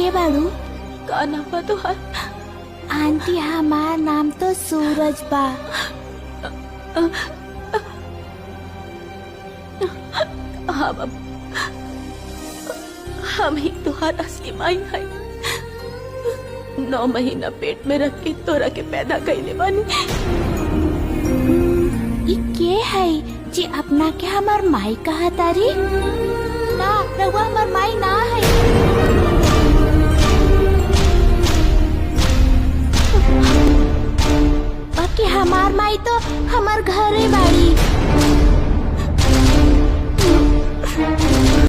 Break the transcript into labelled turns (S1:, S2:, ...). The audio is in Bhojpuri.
S1: के बाड़ू?
S2: का नाम बा तोहार?
S1: आंटी हमार नाम तो सूरज बा।
S2: हाँ बाबू, हम ही तोहार असली माई है। 9 महीना पेट में रख के तोरा के पैदा कइले बानी।
S1: ई के है जे अपना के हमार माई कहा तारी?